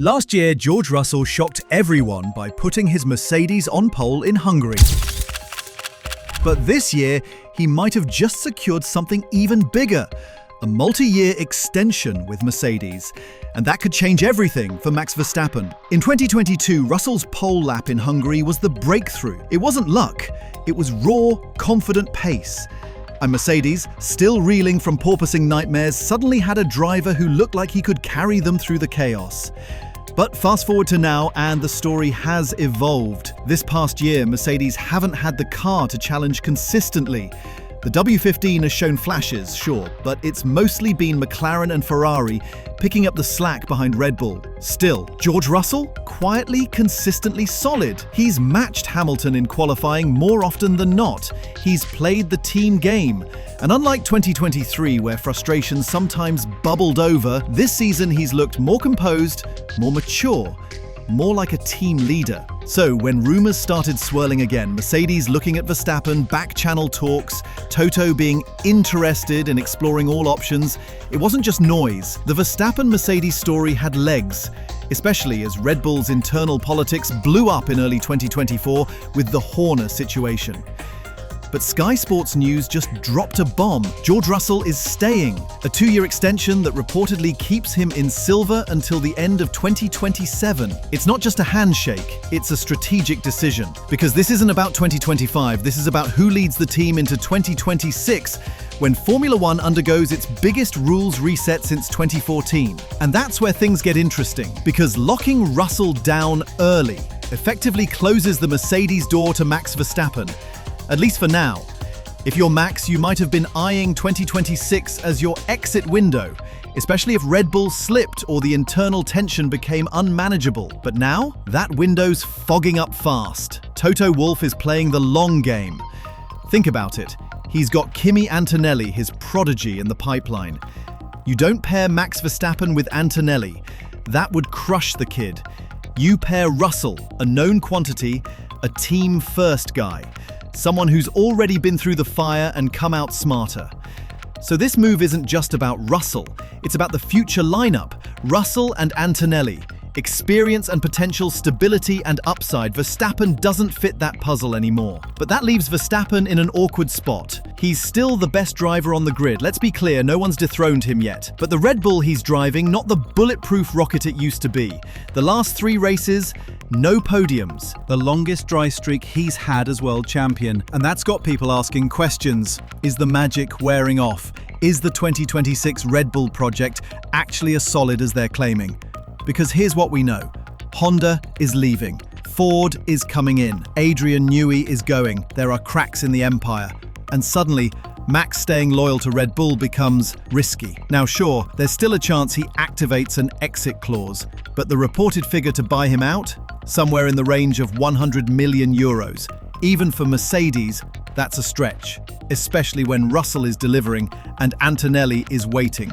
Last year, George Russell shocked everyone by putting his Mercedes on pole in Hungary. But this year, he might have just secured something even bigger, a multi-year extension with Mercedes. And that could change everything for Max Verstappen. In 2022, Russell's pole lap in Hungary was the breakthrough. It wasn't luck, it was raw, confident pace. And Mercedes, still reeling from porpoising nightmares, suddenly had a driver who looked like he could carry them through the chaos. But fast forward to now, and the story has evolved. This past year, Mercedes haven't had the car to challenge consistently. The W15 has shown flashes, sure, but it's mostly been McLaren and Ferrari picking up the slack behind Red Bull. Still, George Russell, quietly, consistently solid. He's matched Hamilton in qualifying more often than not. He's played the team game. And unlike 2023, where frustrations sometimes bubbled over, this season he's looked more composed, more mature, more like a team leader. So when rumours started swirling again, Mercedes looking at Verstappen, back-channel talks, Toto being interested in exploring all options, it wasn't just noise. The Verstappen-Mercedes story had legs, especially as Red Bull's internal politics blew up in early 2024 with the Horner situation. But Sky Sports News just dropped a bomb. George Russell is staying. A 2-year extension that reportedly keeps him in silver until the end of 2027. It's not just a handshake, it's a strategic decision. Because this isn't about 2025, this is about who leads the team into 2026, when Formula One undergoes its biggest rules reset since 2014. And that's where things get interesting, because locking Russell down early effectively closes the Mercedes door to Max Verstappen. At least for now. If you're Max, you might have been eyeing 2026 as your exit window, especially if Red Bull slipped or the internal tension became unmanageable. But now, that window's fogging up fast. Toto Wolff is playing the long game. Think about it. He's got Kimi Antonelli, his prodigy, in the pipeline. You don't pair Max Verstappen with Antonelli. That would crush the kid. You pair Russell, a known quantity, a team-first guy. Someone who's already been through the fire and come out smarter. So this move isn't just about Russell, it's about the future lineup. Russell and Antonelli. Experience and potential, stability and upside. Verstappen doesn't fit that puzzle anymore. But that leaves Verstappen in an awkward spot. He's still the best driver on the grid. Let's be clear, no one's dethroned him yet. But the Red Bull he's driving, not the bulletproof rocket it used to be. The last 3 races, no podiums. The longest dry streak he's had as world champion. And that's got people asking questions. Is the magic wearing off? Is the 2026 Red Bull project actually as solid as they're claiming? Because here's what we know. Honda is leaving. Ford is coming in. Adrian Newey is going. There are cracks in the empire. And suddenly, Max staying loyal to Red Bull becomes risky. Now sure, there's still a chance he activates an exit clause, but the reported figure to buy him out? Somewhere in the range of 100 million euros. Even for Mercedes, that's a stretch, especially when Russell is delivering and Antonelli is waiting.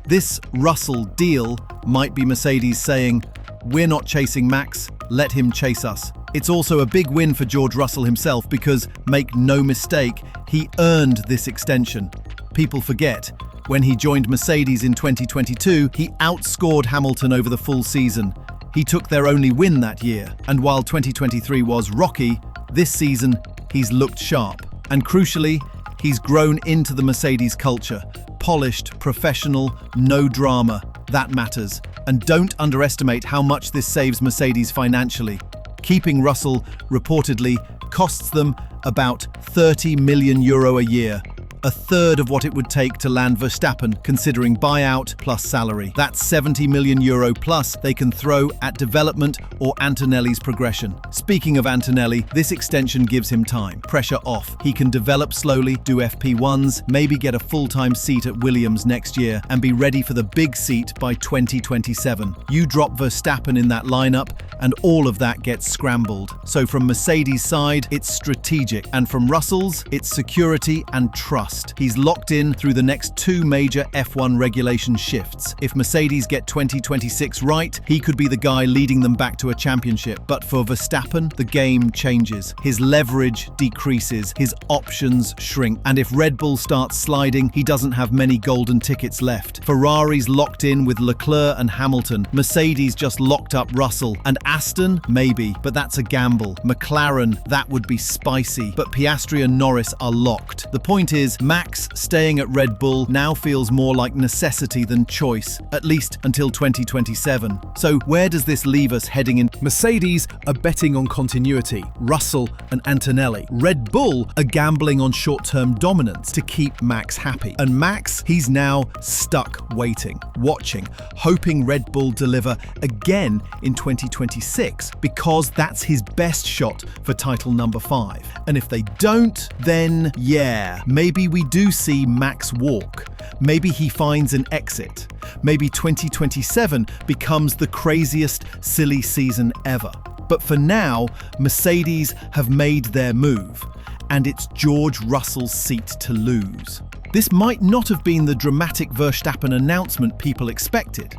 This Russell deal might be Mercedes saying, "We're not chasing Max, let him chase us." It's also a big win for George Russell himself because, make no mistake, he earned this extension. People forget, when he joined Mercedes in 2022, he outscored Hamilton over the full season. He took their only win that year, and while 2023 was rocky, this season he's looked sharp. And crucially, he's grown into the Mercedes culture. Polished, professional, no drama. That matters. And don't underestimate how much this saves Mercedes financially. Keeping Russell, reportedly, costs them about €30 million a year. A third of what it would take to land Verstappen, considering buyout plus salary. That's €70 million plus they can throw at development or Antonelli's progression. Speaking of Antonelli, this extension gives him time. Pressure off. He can develop slowly, do FP1s, maybe get a full-time seat at Williams next year, and be ready for the big seat by 2027. You drop Verstappen in that lineup, and all of that gets scrambled. So from Mercedes' side, it's strategic, and from Russell's, it's security and trust. trust. He's locked in through the next two major F1 regulation shifts. If Mercedes get 2026 right, he could be the guy leading them back to a championship. But for Verstappen, the game changes. His leverage decreases, his options shrink, and if Red Bull starts sliding, he doesn't have many golden tickets left. Ferrari's locked in with Leclerc and Hamilton. Mercedes just locked up Russell. And Aston? Maybe, but that's a gamble. McLaren? That would be spicy. But Piastri and Norris are locked. The point is, Max staying at Red Bull now feels more like necessity than choice, at least until 2027. So where does this leave us heading in? Mercedes are betting on continuity, Russell and Antonelli. Red Bull are gambling on short-term dominance to keep Max happy. And Max, he's now stuck waiting, watching, hoping Red Bull deliver again in 2026 because that's his best shot for title number 5. And if they don't, then yeah, maybe we do see Max walk. Maybe he finds an exit. Maybe 2027 becomes the craziest, silly season ever. But for now, Mercedes have made their move, and it's George Russell's seat to lose. This might not have been the dramatic Verstappen announcement people expected,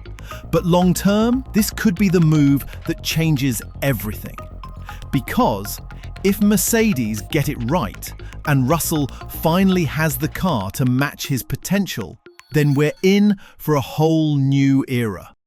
but long term, this could be the move that changes everything. Because if Mercedes get it right and Russell finally has the car to match his potential, then we're in for a whole new era.